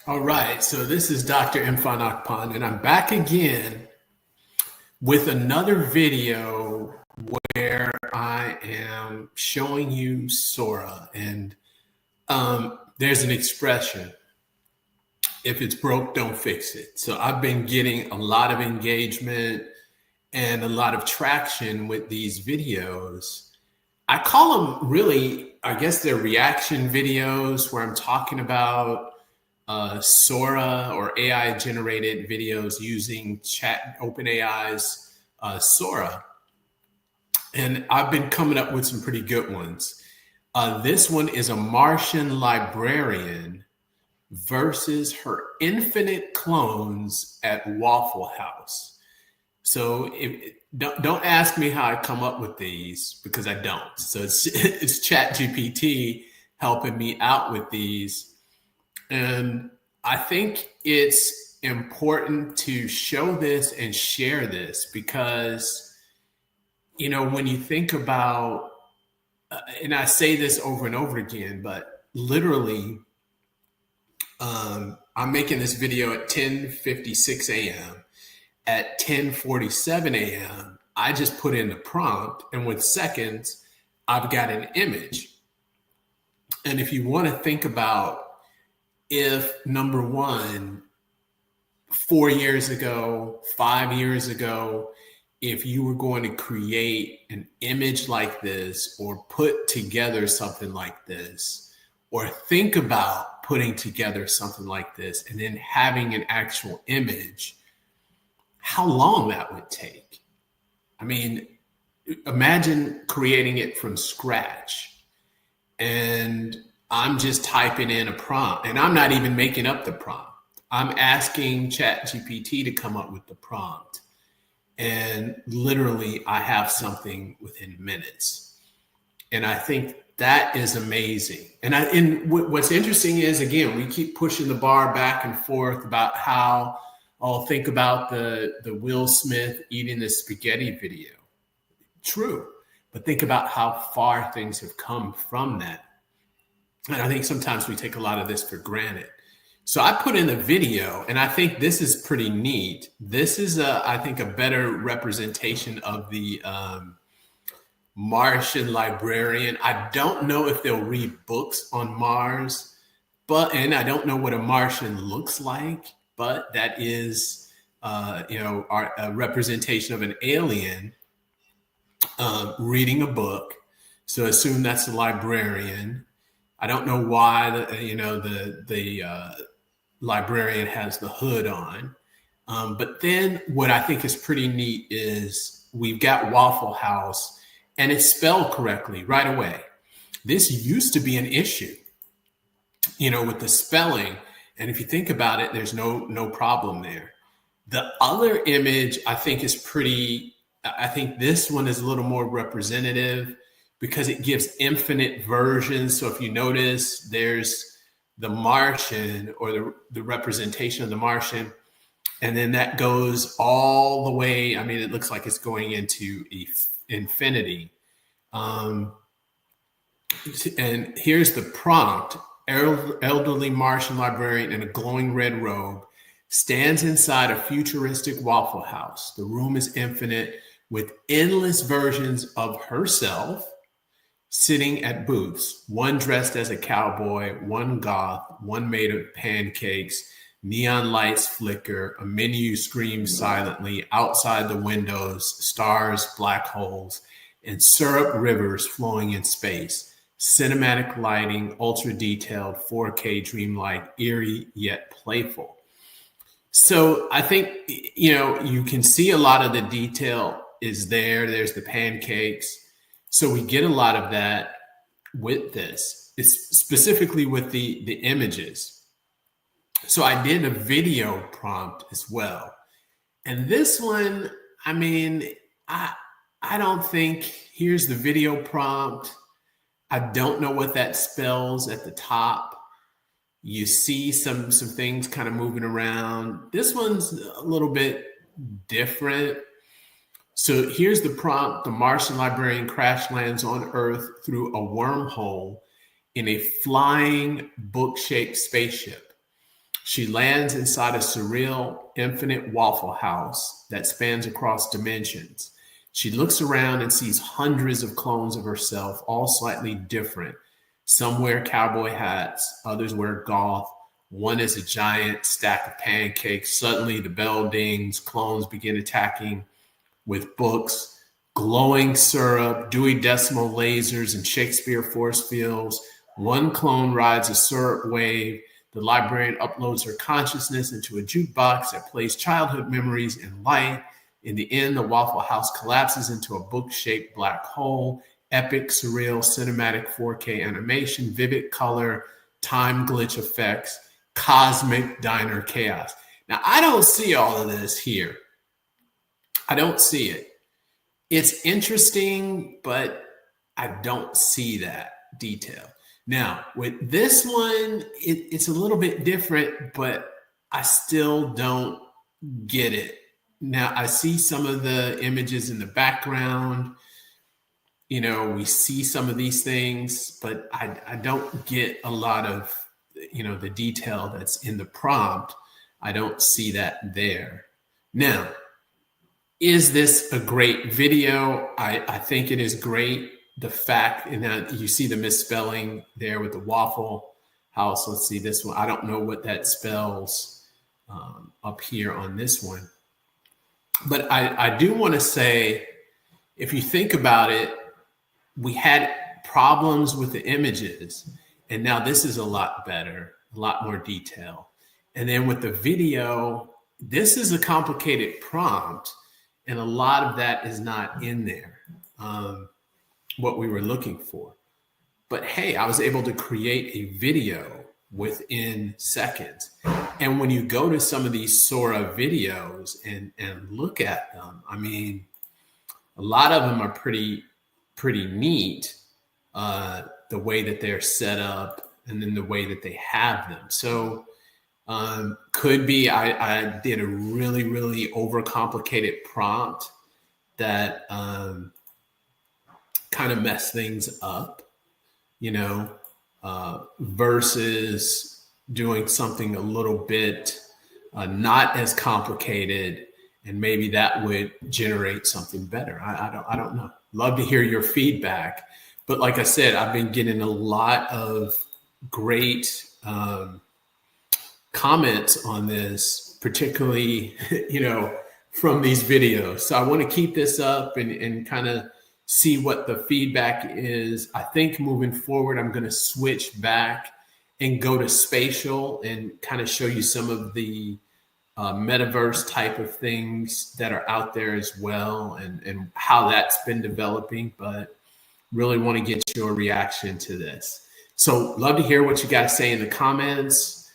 All right, so this is Dr. Mfon Akpan, and I'm back again with another video where I am showing you Sora. And there's an expression, if it's broke, don't fix it. So I've been getting a lot of engagement and a lot of traction with these videos. I call them really, I guess they're reaction videos where I'm talking about Sora or AI generated videos using OpenAI's Sora. And I've been coming up with some pretty good ones. This one is a Martian librarian versus her infinite clones at Waffle House. So don't ask me how I come up with these, because I don't. So it's ChatGPT helping me out with these. And I think it's important to show this and share this because, when you think about, and I say this over and over again, but literally, I'm making this video at 10:56 a.m. At 10:47 a.m., I just put in the prompt, and with seconds, I've got an image. And if you want to think about, if number one, 4 years ago, 5 years ago, if you were going to create an image like this or put together something like this, or think about putting together something like this and then having an actual image, how long that would take. I mean, imagine creating it from scratch, and I'm just typing in a prompt, and I'm not even making up the prompt. I'm asking ChatGPT to come up with the prompt. And literally, I have something within minutes. And I think that is amazing. And what's interesting is, again, we keep pushing the bar back and forth about how, think about the Will Smith eating the spaghetti video. True. But think about how far things have come from that. And I think sometimes we take a lot of this for granted. So I put in the video, and I think this is pretty neat. This is, I think, a better representation of the Martian librarian. I don't know if they'll read books on Mars, and I don't know what a Martian looks like, but that is, a representation of an alien reading a book. So assume that's the librarian. I don't know why the librarian has the hood on. But then what I think is pretty neat is we've got Waffle House, and it's spelled correctly right away. This used to be an issue, with the spelling. And if you think about it, there's no problem there. The other image I think is I think this one is a little more representative, because it gives infinite versions. So if you notice, there's the Martian, or the representation of the Martian, and then that goes all the way. I mean, it looks like it's going into infinity. And here's the prompt. Elderly Martian librarian in a glowing red robe stands inside a futuristic Waffle House. The room is infinite, with endless versions of herself sitting at booths, one dressed as a cowboy, one goth, one made of pancakes, neon lights flicker, a menu screams silently, outside the windows, stars, black holes, and syrup rivers flowing in space, cinematic lighting, ultra detailed, 4K dreamlike, eerie yet playful. So I think, you can see a lot of the detail is there. There's the pancakes. So we get a lot of that with this. It's specifically with the images. So I did a video prompt as well. And this one, I mean, I don't think, here's the video prompt. I don't know what that spells at the top. You see some things kind of moving around. This one's a little bit different. So here's the prompt. The Martian librarian crash lands on Earth through a wormhole in a flying book-shaped spaceship. She lands inside a surreal, infinite Waffle House that spans across dimensions. She looks around and sees hundreds of clones of herself, all slightly different. Some wear cowboy hats, others wear goth. One is a giant stack of pancakes. Suddenly, the bell dings, clones begin attacking with books, glowing syrup, Dewey Decimal lasers, and Shakespeare force fields. One clone rides a syrup wave. The librarian uploads her consciousness into a jukebox that plays childhood memories in light. In the end, the Waffle House collapses into a book-shaped black hole. Epic, surreal, cinematic 4K animation, vivid color, time glitch effects, cosmic diner chaos. Now, I don't see all of this here. I don't see it. It's interesting, but I don't see that detail. Now, with this one, it's a little bit different, but I still don't get it. Now, I see some of the images in the background. You know, we see some of these things, but I don't get a lot of, you know, the detail that's in the prompt. I don't see that there. Now, is this a great video? I think it is great. The fact, and that you see the misspelling there with the Waffle House. Let's see this one. I don't know what that spells up here on this one. But I do want to say, if you think about it, we had problems with the images, and now this is a lot better, a lot more detail. And then with the video, this is a complicated prompt, and a lot of that is not in there, what we were looking for. But hey, I was able to create a video within seconds. And when you go to some of these Sora videos and look at them, I mean, a lot of them are pretty neat, the way that they're set up and then the way that they have them. So could be I did a really, really overcomplicated prompt that kind of messed things up, you know, versus doing something a little bit not as complicated, and maybe that would generate something better. I don't know. Love to hear your feedback. But like I said, I've been getting a lot of great comments on this, particularly, you know, from these videos. So I want to keep this up and kind of see what the feedback is. I think moving forward, I'm going to switch back and go to spatial and kind of show you some of the metaverse type of things that are out there as well, and how that's been developing. But really want to get your reaction to this. So love to hear what you guys say in the comments.